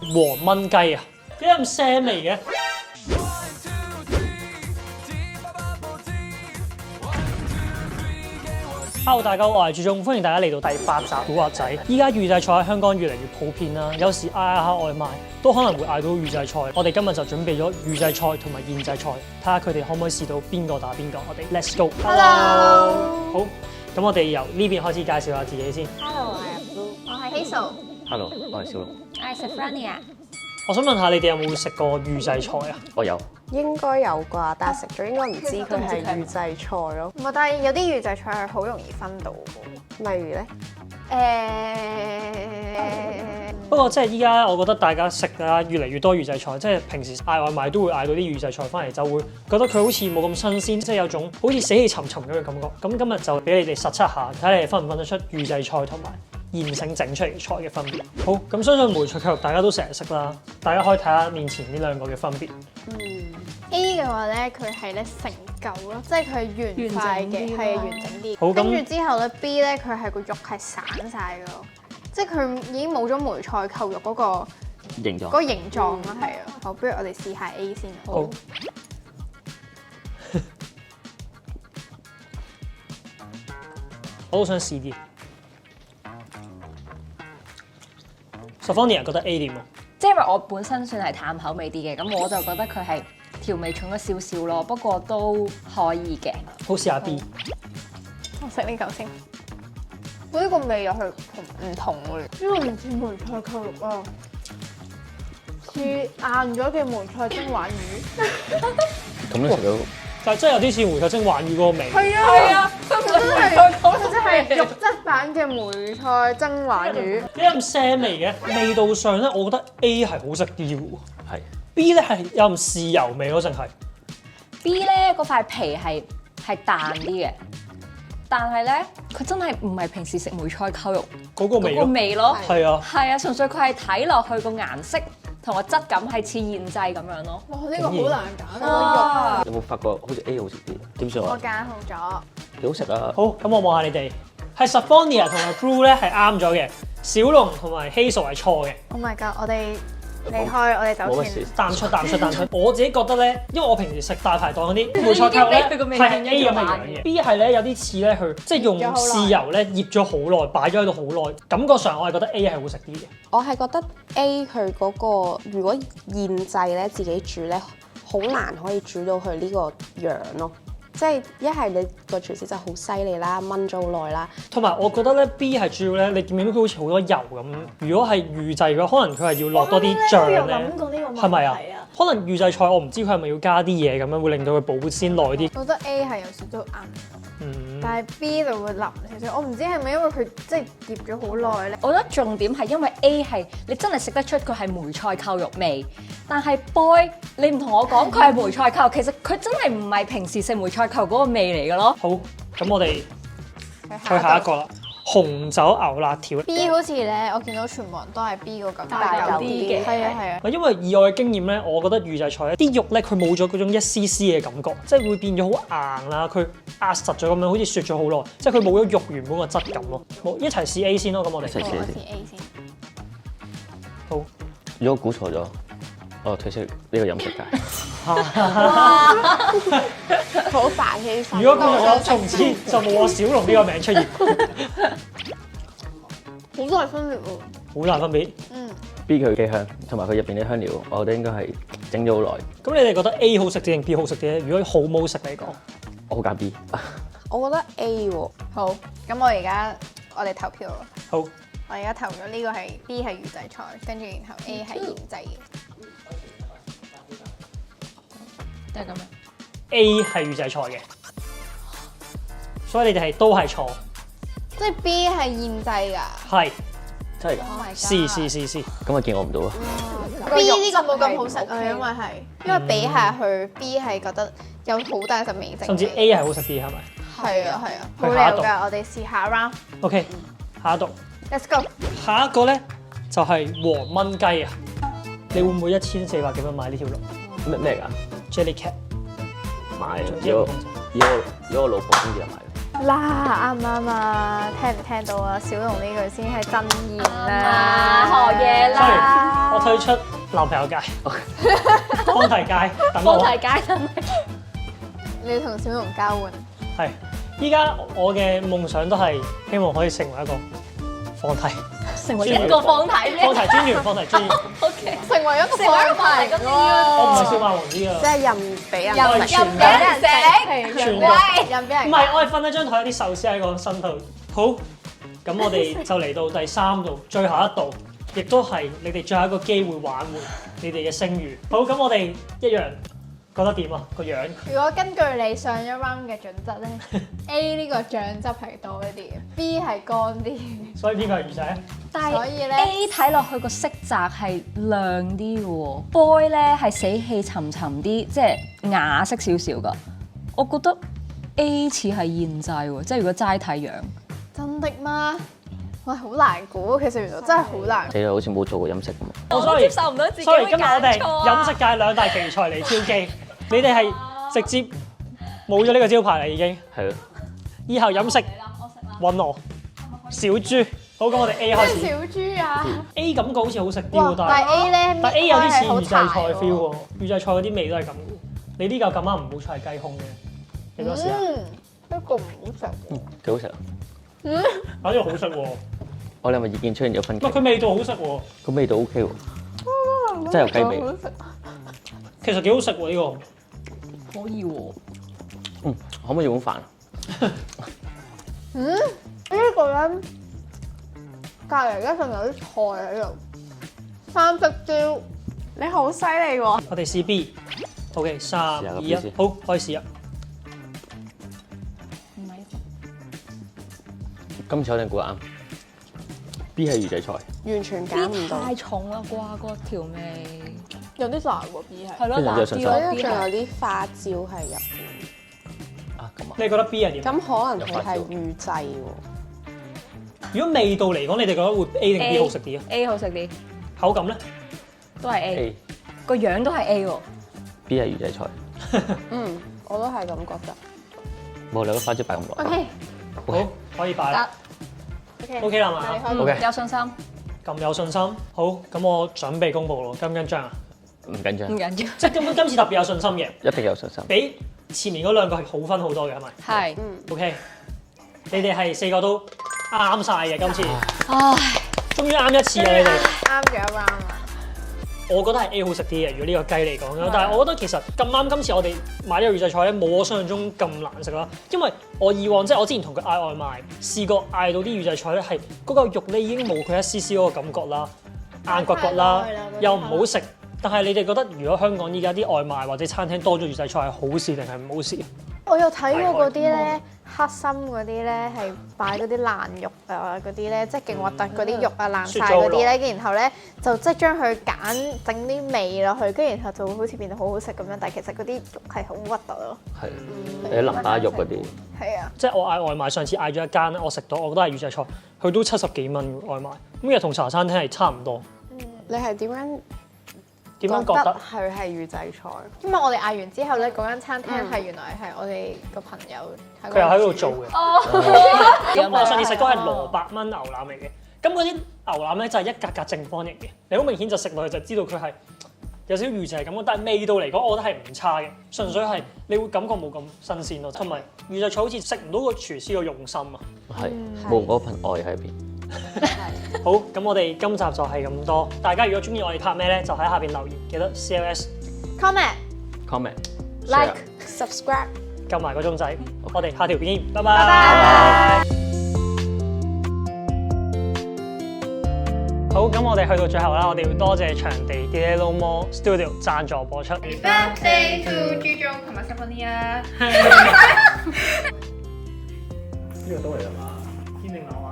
黃燜雞啊，點解咁腥味嘅？Hello， 大家好，我係朱忠，歡迎大家嚟到第8集古惑仔。依家預製菜喺香港越嚟越普遍啦，有時嗌下外賣都可能會嗌到預製菜。我哋今日就準備咗預製菜同埋現製菜，睇下佢哋可唔可以試到邊個打邊個。我哋 Let's go。Hello。好，咁我哋由呢邊開始介紹下自己先。Hello，我係 Blue，我係 Hazel。Hello，我係小龍。我係 Sophronia。我想問下你哋有冇食過預製菜啊？我有。應該有啩，但係食咗應該唔知佢係預製菜咯。唔係，但係有啲預製菜係好容易分到嘅。例如咧，不過即係依家我覺得大家食啊越嚟越多預製菜，即係平時嗌外賣都會嗌到啲預製菜翻嚟，就會覺得佢好似冇咁新鮮，即係有種好似死氣沉沉咁嘅感覺。咁今日就俾你哋實測下，睇你哋分唔分得出預製菜同埋現成整出嚟嘅菜嘅分別。好，咁相信梅菜扣肉大家都成日食啦，大家可以睇下面前呢兩個嘅分別。A 嘅話咧，佢係咧成嚿咯，即係佢係圓塊嘅，係完整啲。好，跟住之後咧 B 咧，佢係個肉係散晒嘅咯，即係佢已經冇咗梅菜扣肉嗰個形狀啦，係啊。好，不如我哋試下 A 先。好。我都想試啲。Sophronia 覺得 A 點啊？即係因為我本身算係淡口味啲嘅，咁我就覺得佢係調味重咗少少咯，不過都可以嘅。好，試下 B。我食呢嚿先。我呢個味又係唔同嘅，因為唔似梅菜扣肉啊，似硬咗嘅梅菜蒸鯇魚。咁你食到？但係真係有啲似梅菜蒸鯇魚嗰個味。係啊，佢真係肉質版嘅梅菜蒸鯇魚。點解咁腥味嘅？味道上咧，我覺得 A 係好食啲嘅喎。係。B 咧係有唔豉油味咯，淨係。B 咧嗰塊皮係淡啲嘅，但係咧佢真係唔係平時食梅菜扣肉嗰個味咯。係啊。係啊，純粹佢係睇落去個顏色同個質感係似現製咁樣咯。哇！呢個好難揀啊！有冇發覺好似 A 好食啲？點算啊？我揀好咗。幾好食啊！好，咁我望下你哋，係 Sophronia 同埋 Blue 咧係啱咗嘅，小龍同埋 Hazel 係錯嘅。 Oh my god！我哋離開，我哋走先。淡出。我自己覺得咧，因為我平時食大排檔嗰啲梅菜扣咧係 A 咁嘅樣嘅，B 係咧有啲似咧佢即係用豉油咧醃咗好耐，擺咗喺度好耐，感覺上我係覺得 A 係好食啲嘅。我係覺得 A 佢嗰個如果現製咧自己煮咧，好難可以煮到佢呢個樣咯。即係一係你個廚師就好犀利啦，燜咗好耐啦。同埋我覺得咧 B 係主要咧，你見唔見到佢好似好多油咁？如果係預製嘅話，可能佢係要落多啲醬咧，係咪啊？可能預製菜我唔知佢係咪要加啲嘢咁樣，會令到佢保鮮耐啲。我覺得 A 係有少少硬，但係 B 就會腍少少。我唔知係咪因為佢即係醃咗好耐咧。我覺得重點係因為 A 係你真係食得出佢係梅菜扣肉味，但係 Boy 你唔同我講佢係梅菜扣肉，其實佢真係唔係平時食梅菜扣肉嗰個味嚟嘅咯。好，咁我哋去下一個啦。紅酒牛辣條 B 好似咧，我見到全部人都係 B 嗰個大嚿啲嘅，係啊。因為以我嘅經驗咧，我覺得預製菜咧啲肉咧佢冇咗嗰種一絲絲嘅感覺，即係會變咗好硬啦，佢壓實咗咁樣，好似雪咗好耐，即係佢冇咗肉原本個質感咯。好，一齊試 A 先咯，咁我哋。一齊試 A 先。好。如果估錯咗，我退出呢個飲食界。好煩氣氛。如果估錯咗，從此就冇我小龍呢個名出現。好大分別喎。好大分別。B 佢嘅香，同埋佢入邊啲香料，我覺得應該係整咗好耐。咁你哋覺得 A 好食啲定 B 好食啲咧？如果好冇食嚟講，我好揀 B。我覺得 A 喎。好，咁我哋投票咯。好。我而家投咗呢個係 B 係預製菜，跟住然後 A 係現製嘅。都係咁樣。A 係預製菜嘅，所以你哋都係錯。即係 B 係現製㗎。係。真係㗎。試。咁咪見我唔到咯。B 呢個冇咁好食啊，因為比下去 B 係覺得有好大陣味精。甚至 A 係好食啲係咪？係啊，冇理由㗎。我哋試下 round。OK， 下一道。Let's go。下一個咧就係黃燜雞啊！你會唔會1400幾蚊買呢條龍？咩㗎 ？Jelly Cat。買，如果我老婆中意就買。啱唔啱啊？聽唔聽到啊？小龍呢句先係真言啊，啊！學嘢，sorry，啦。我退出男朋友界，方提界等我。方提街真係你同小龍交換，係，依家我嘅夢想都係希望可以成為一個方提，成為一個方體咩方提專員，方提專員。 ？O K，成為一個成為一個方提咁我唔係小喎！馬王子啊即，係任俾人又係食。全俾人食，全人俾人俾人唔係，我係瞓喺張台有啲壽司喺個身度。好，咁我哋就嚟到第3道，最後一道，亦都係你哋最後一個機會挽回你哋嘅聲譽。好，咁我哋一樣覺得點啊？個樣如果根據你上一 round 嘅準則咧，A 呢個醬汁係多一啲嘅，B 係乾啲嘅。所以邊個係魚仔啊？但係所以咧 A 睇落去個色澤係亮啲嘅喎，boy 咧係死氣沉沉啲，即係啞色少少㗎。我覺得 A 似係現製喎，即係如果齋睇樣。真的嗎？喂，好難估，其實原來真係好難。你好似冇做過飲食咁。我都接受唔到自己 sorry，會今日我哋揀錯啊飲食界兩大奇才嚟挑機，你哋係直接冇咗呢個招牌啦已經。係咯，以後飲食揾我小豬。好，咁我哋 A 開始。小豬啊！ A 感覺好似好食啲哇喎，！但係 A 咧，但 A 有啲似好預製菜柴 feel 喎，預製菜嗰啲味都係咁嘅。你呢嚿咁啱唔好菜係雞胸嘅，你多試下。呢個唔好食。幾好食啊！反正好食喎，我哋係咪意見出現咗分歧唔係？佢味道好食喎，個味道 OK 喎，真係有雞味。其實幾好食喎呢個。可以喎。可唔可以用飯啊？呢個咧，隔離咧仲有啲菜喺度，三色椒。你好犀利喎！我哋試 B。OK，3、試下個 2、 B 1，先好，開始啊！唔係今次我哋估啱。B 係魚仔菜，完全揀唔到。太重啦啩，嗰條味。有啲辣喎 B 係。係咯，跟住辣啲有信心所咯以仲有 B 啲花椒喺入邊，啊咁啊，你覺得 B 係點？咁可能佢係預製喎。如果味道嚟講，你哋覺得會 A 定 B 好食啲啊？ A 好食啲，口感咧？都係 A， A 個樣都係 A 喎。 B 係魚仔菜，嗯，我都係咁覺得。冇你個花椒擺咁耐。 OK，好，可以擺啦。OK OK 啦嘛你開始 OK 有信心，咁有信心。好，咁我準備公佈咯，緊唔緊張啊？唔緊張唔，緊要。即係今次特別有信心嘅，一定有信心。比前面嗰兩個係好分好多嘅，係咪係， ？OK，你哋係4個都啱晒嘅，今次唉，終於啱一次啊！你哋。啱咗一 round 啦。我覺得係 A 好食啲嘅，如果呢個雞嚟講，但係我覺得其實咁啱今次我哋買呢個預製菜咧，冇我想象中咁難食啦。因為我以往即係我之前同佢嗌外賣，試過嗌到啲預製菜咧係嗰嚿肉咧已經冇佢一絲絲嗰個感覺啦，硬骨骨啦，又唔好食。但係你哋覺得如果香港依家啲外賣或者餐廳多咗預製菜係好事定係唔好事？我有睇過嗰啲咧黑心嗰啲咧係擺嗰啲爛肉啊嗰啲咧，即係勁核突嗰啲肉啊爛晒嗰啲咧，然後咧就即係將佢揀整啲味落去，跟住然後就會好似變到好好食咁樣，但係其實嗰啲肉係好核突咯。係有啲淋巴肉嗰啲，係啊，即係我嗌外賣，上次嗌咗一間咧，我食到我覺得係預製菜，佢都70幾蚊外賣，咁其實同茶餐廳係差唔多。你係點樣點樣覺得？佢係預製菜？因為我哋嗌完之後咧，嗰間餐廳係原來係我哋個朋友佢又喺度做嘅。哦，咁我上次食嗰係蘿蔔炆牛腩嚟嘅，咁嗰啲牛腩咧就係一格格正方形嘅，你好明顯就食落去就知道佢係有少少預製感覺，但係味道嚟講，我覺得係唔差嘅，純粹係你會感覺冇咁新鮮咯，同埋預製菜好似食唔到個廚師個用心啊。係冇嗰份愛喺入邊。好，咁我哋今集就係咁多，大家如果中意我哋拍咩咧，就喺下邊留言，記得 CLS comment comment like subscribe。撳埋個鐘仔，我哋下條片見，拜拜拜。拜。好，咁我哋去到最後啦，我哋要多謝場地 Diello Mall Studio 贊助播出。 Birthday to 朱宗同埋 Stephanie 啊！呢個都嚟啦嘛，天定樓啊！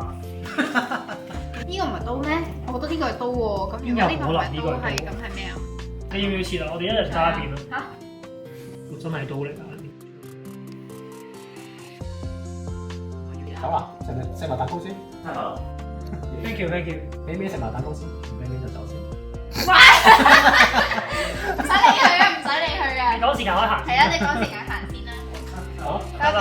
呢個唔係刀咩？我覺得呢個係刀喎。咁如果呢個唔係刀係咁係咩啊？你要唔要切啊？我哋一人揸一邊啦。嚇！真係刀嚟㗎！好啦，食埋蛋糕先。 Thank you，Thank you。俾面食埋蛋糕先，唔俾面就走先。唔使理佢啊，唔使理佢啊。你趕時間可以行。係啊，你趕時間行先啦。好，拜拜。